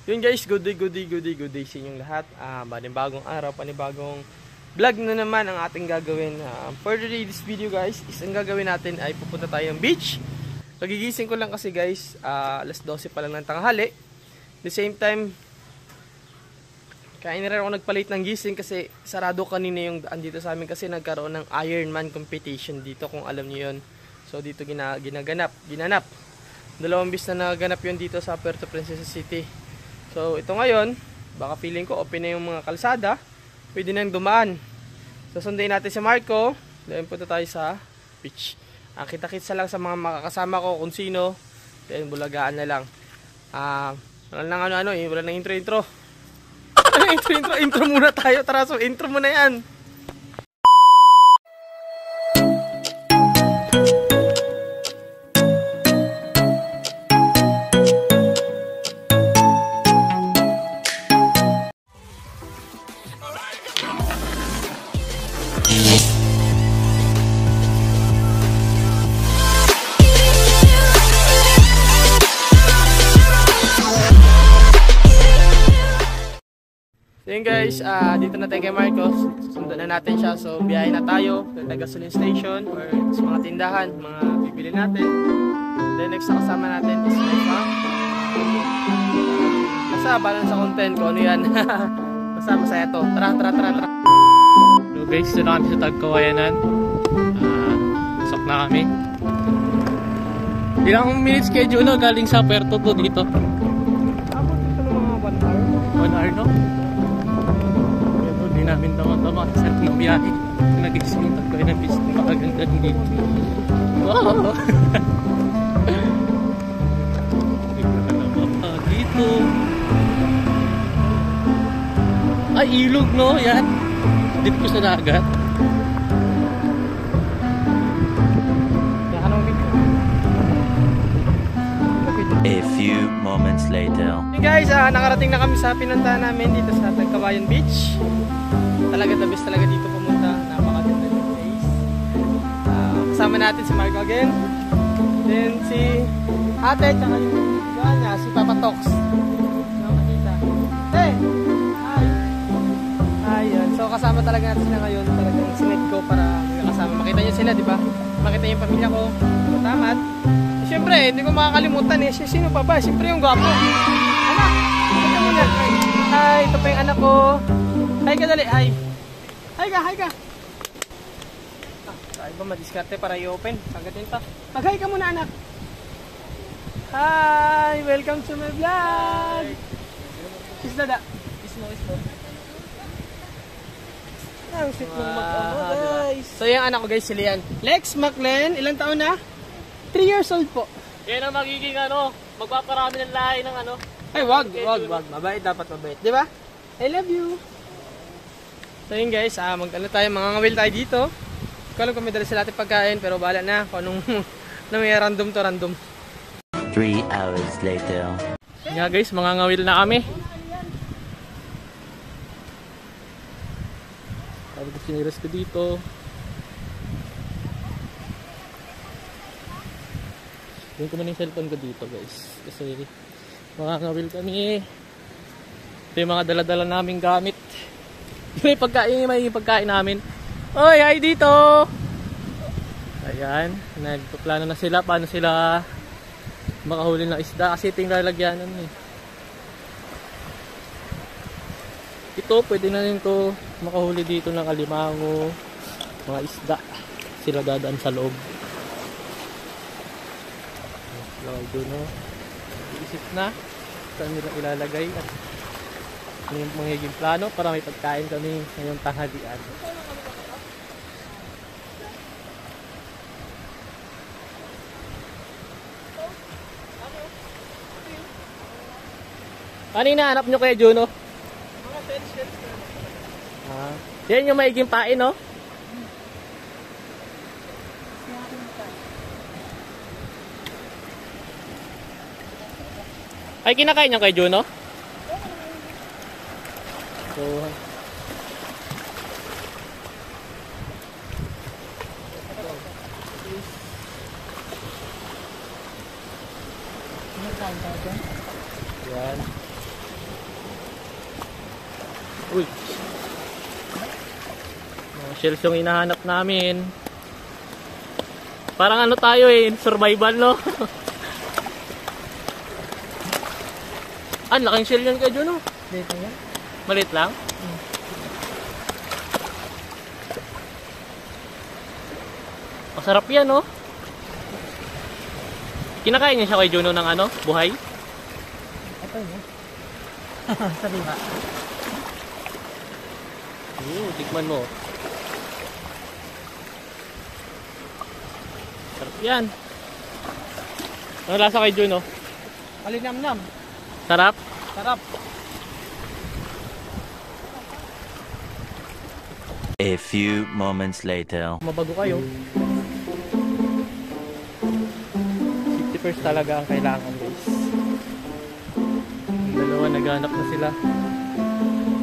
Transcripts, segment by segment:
Yun guys, good day sa inyong lahat. Panibagong araw, panibagong vlog na naman ang ating gagawin. For today, this video guys, ang gagawin natin ay pupunta tayo ng beach. Pagigising ko lang kasi guys, alas 12 pa lang ng tanghali. The same time, kaya na rin ako nagpalit ng gising kasi sarado kanina yung daan dito sa amin kasi nagkaroon ng Ironman competition dito, kung alam niyo yun. So dito ginanap. Dalawang bis na naganap yun dito sa Puerto Princesa City. So ito ngayon, baka feeling ko open na yung mga kalsada, pwede nang dumaan. So sundayin natin si Marco, dahil punta tayo sa beach. Kita-kitsa lang sa mga makakasama ko kung sino, dahil bulagaan na lang. Wala nang wala nang intro. Intro muna tayo. Tara, so intro muna yan. So yun guys, dito na tayo kay Marcos. Sundan na natin siya. So biyahe na tayo sa gasoline station or sa mga tindahan, mga bibili natin. Then next na kasama natin is my mom. Basta balance sa content ko ano yan. Basta masaya to. Tara. So guys, dito na kami sa Tagkawayanan. Pasok na kami. Ilang minutes schedule no? Galing sa Puerto to dito. Abot dito ng mga 1 hour. 1 hour no? Hindi namin tama-tama sa sarap ng biyahe. Nag-isip yung Tagkawayanan beach. Napakaganda rin dito. Wow! Dito. Ay, ilog no? Yan. Dito ko sa dagat. A few moments later. Hey guys, nakarating na kami sa pinuntahan namin dito sa Tagkawayan Beach. Talaga the best talaga dito pumunta. Napakaganda ng place. Kasama natin si Marco again. Then si ate, tsaka yung niya, si Papa Tox. Nakakita. Hey! Hi! Ayan. So kasama talaga natin sila ngayon. Talagang sinet ko para kasama. Makita niyo sila, di ba? Makita niyo yung pamilya ko. Tamad. Siyempre, hindi ko makakalimutan eh. Sino pa ba? Siyempre yung gwapo. Anak! Ito muna. Hi! Ito pa yung anak ko. Hi ka dali. Hi! Hi ka! Tayo ba madiskarte para i-open? Sagatin pa. Mag-hi ka muna anak. Hi! Welcome to my vlog! Kiss dada. Kiss mo. Ang sweet mong mag-ano guys. So yung anak ko guys, si Lian. Lex Maclen, ilang taon na? 3 years old po. Yan ang magiging magpaparami ng lahi ng Ay, wag. Mabait, dapat mabait. Di ba? I love you. So yun guys, mangangawil tayo dito. Hindi ko alam kung may dala sila ating pagkain, pero bahala na kung anong may random to random. 3 hours later. Nga guys, mangangawil na kami. Sabi ko siniras ko dito. Doon ko na yung cellphone ko dito guys. Kasi makakawil kami. Ito yung mga dala-dala naming gamit. May pagkain namin. Oy, hi dito! Ayan. Nagpaplano na sila. Paano sila makahuli ng isda. Kasi ito yung lalagyanan eh. Ito, pwede na rin ito makahuli dito ng alimango. Mga isda. Sila dadaan sa loob. Doon iisip na saan nila ilalagay at ano yung magiging plano para may pagkain kami ngayong tanghalian. Ano hinahanap nyo kaya Juno? Mga shells. Yan yung maiging pain no? Ay, kinakain niya kay Juno? So, Ano tayo dyan? yan. Uy. Shells yung hinahanap namin. Parang ano tayo survival, no? Laking shell yan kayo, no? Dito yan. Malit lang? Masarap yan, no? Kinakain niya siya kay Juno ng ano? Buhay? Ito yun. Sabi ba? Tikman mo. Sarap yan. Ano lasa kay Juno? Malinamnam. Sarap? Sarap. A few moments later. Mabago kayo. Safety first talaga ang kailangan, guys. Yung dalawa naghanap na sila.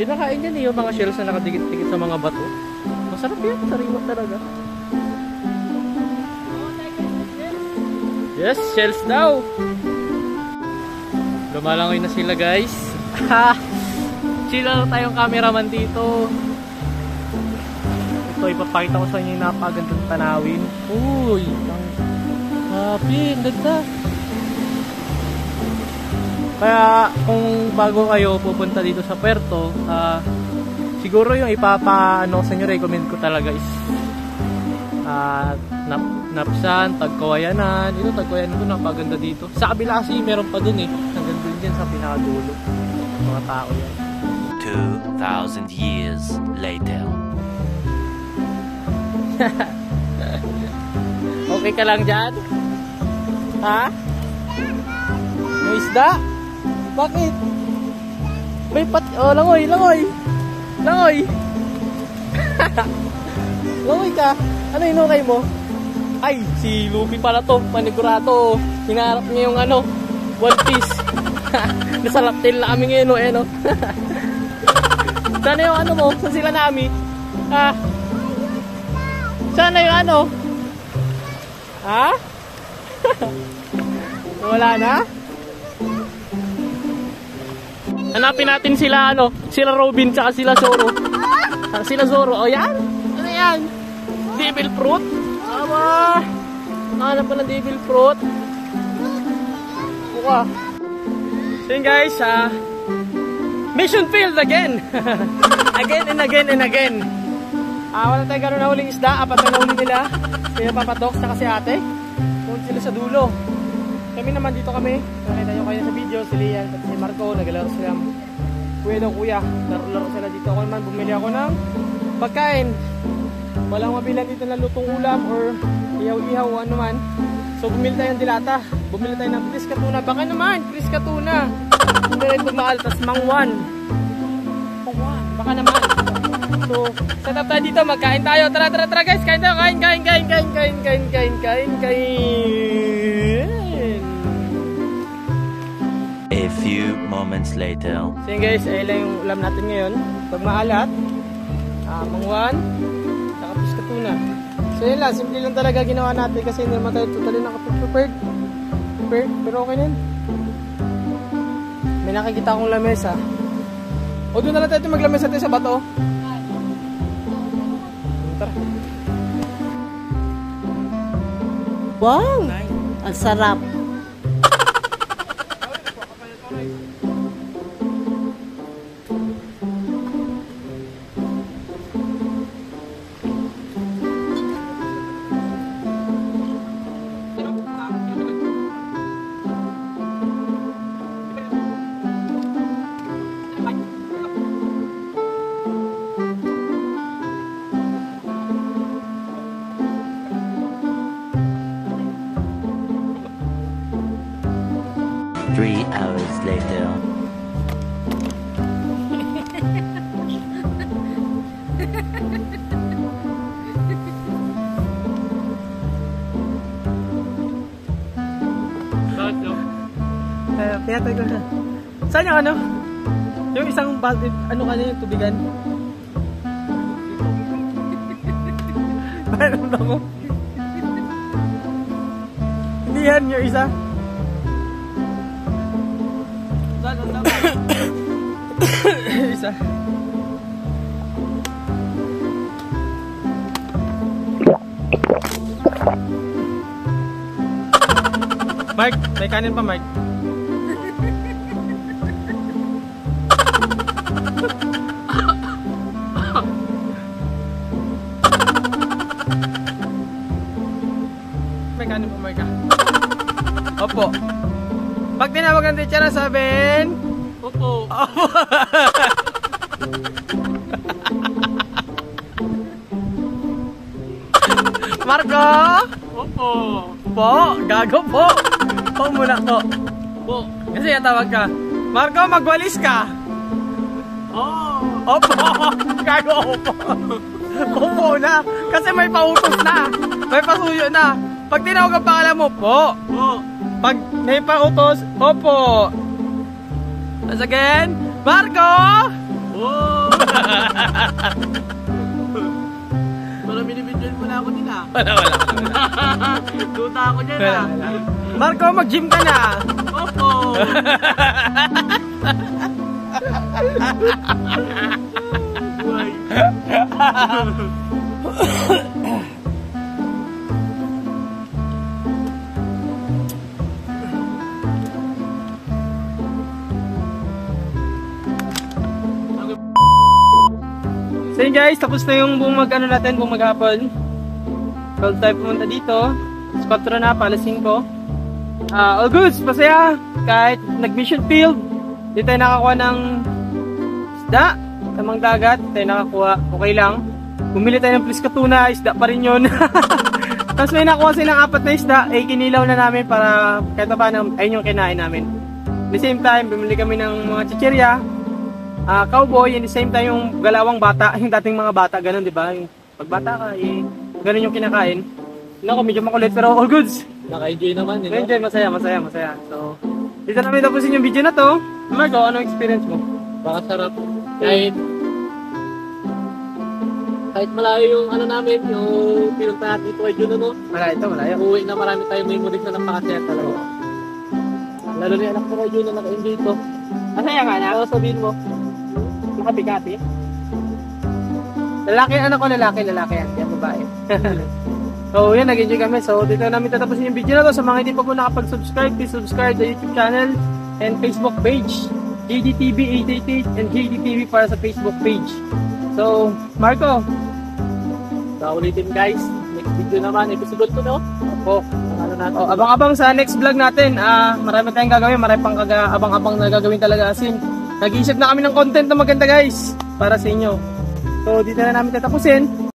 Kinakain yan yung mga shells na nakadikit-dikit sa mga bato. Masarap yan, sariwa talaga. Yes, shells daw. Lumalangoy na sila, guys. Chill lang tayong cameraman dito. Ito, ipapakita ko sa inyo yung napagandang tanawin. Uy, happy, ang ganda. Kaya kung bago kayo pupunta dito sa Puerto, siguro yung ipapa-ano sa inyo, recommend ko talaga is Napsan, Tagkawayanan. Ito, Tagkawayanan ko, napaganda dito. Sa kabila kasi meron pa dun hanggang dun dyan sa pinakadulo. Mga tao yan. 2,000 years later. Okay ka lang dyan? Ha? May isda? Bakit? May langoy, langoy! Langoy! Langoy ka? Ano inukay mo? Ay, si Luffy pala to, panigurado. Hinaharap niya yung One Piece. Nasa laptil na kami ngayon, no? Sana yung mo? Saan sila Nami? Sana yung Ha? Wala na? Hanapin natin sila sila Robin tsaka sila Zoro. Sila Zoro, yan? Ano yan? Devil fruit? Aba! Hanap pa ng devil fruit. Buka. So yun guys, mission failed again. Again and again and again. Wala tayo gano'n na huling isda. 4 na huli nila. Sila Papa Docs na kasi ate. Punta sila sa dulo. Kami naman dito kami. Nakita nyo kayo sa video. Si Lian at si Marco. Nagalaro sila. Kuya. Laro sila dito. Ako naman bumili ako ng pagkain. Walang mabilan dito na lutong ulam or ihaw-ihaw o ano man. So bumili tayo ng dilata. Bumili tayo ng Crisca tuna. Baka naman Crisca tuna. Bumili ito mahal. Tas mangwan. Baka naman. So, set up tayo dito, magkain tayo. Tara guys, kain tayo. Kain. A few moments later. So yun guys, ayun lang yung ulam natin ngayon. Pag maalat, mangwan, saka Crisca tuna. So yun lang, simple lang talaga ginawa natin kasi hindi naman tayo totally nakaprepared. Pero okay na yun. May nakikita akong lamesa. O doon na lang tayo maglamesa tayo sa bato. Tara. Wow! Ang sarap! Three hours later. Pinatay ko na. Saan yung yung isang balde, yung tubigan? Paano ba ko? Hindi yan yung isa. Isa. Mark, may kanin pa, Mark. May kanin pa, Mark. Opo. Pag tinawag ng teacher, sabihin, Opo. opo. Marco! Opo. Po, gago po. Po muna po. Po. Kasi tawag ka. Marco, magwalis ka. Oh. Opo. Gago, opo. Opo na. Kasi may pautos na. May pasuyo na. Pag tinawag ang pangalan mo, po. Po. Pag may pautos, opo. Once again, Marco! Oh. Wala binibidyon mo na ako din ah. Wala. Tuta ako dyan ah. Marco, mag-gym ka na. Opo. Buhay. So yun guys, tapos na yung buong mag-ano natin, buong maghapon. Call tayo pumunta dito. It's 4 na, pala 5. All goods, masaya. Kahit nag-mission field, dito tayo nakakuha ng isda, tamang dagat, tayo nakakuha, okay lang. Bumili tayo ng pliskatuna, isda pa rin yun. Tapos may nakuha silang 4 na isda, kinilaw na namin para kahit pa paano, ayun yung kinain namin. At the same time, bumili kami ng mga chichirya, cowboy, and the same time yung galawang bata, yung dating mga bata, ganun, di ba? Yung pagbata ka, ganun yung kinakain. Nako, medyo makulit, pero all goods. Naka-enjoy naman eh. Enjoy, masaya. So, dito namin tapusin yung video na to. Marco, anong experience mo? Baka sarap. Kahit malayo yung ano namin, yung pinunta natin ito kay Juno, no? Malayo. Uwi na marami tayong memories na napakasaya talaga. Lalo na yung anak ko kay Juno, naka-enjoy ito. Masaya ka na? Ano sabihin mo? Nakabigati. Lalaki, anak ko, lalaki yan. Yan, babae. So, yan, nag-enjoy kami. So, dito namin tatapusin yung video na to. Sa mga hindi pa po nakapag-subscribe, please subscribe the YouTube channel and Facebook page. JDTV888 and JDTV para sa Facebook page. So, Marco. So, ulitin guys. Next video naman, episode 2, no? Opo. Ano natin? Abang-abang sa next vlog natin. Marami tayong gagawin. Marami pang abang-abang na gagawin talaga. As in, nag-iisip na kami ng content na maganda guys. Para sa inyo. So, dito na namin tatapusin.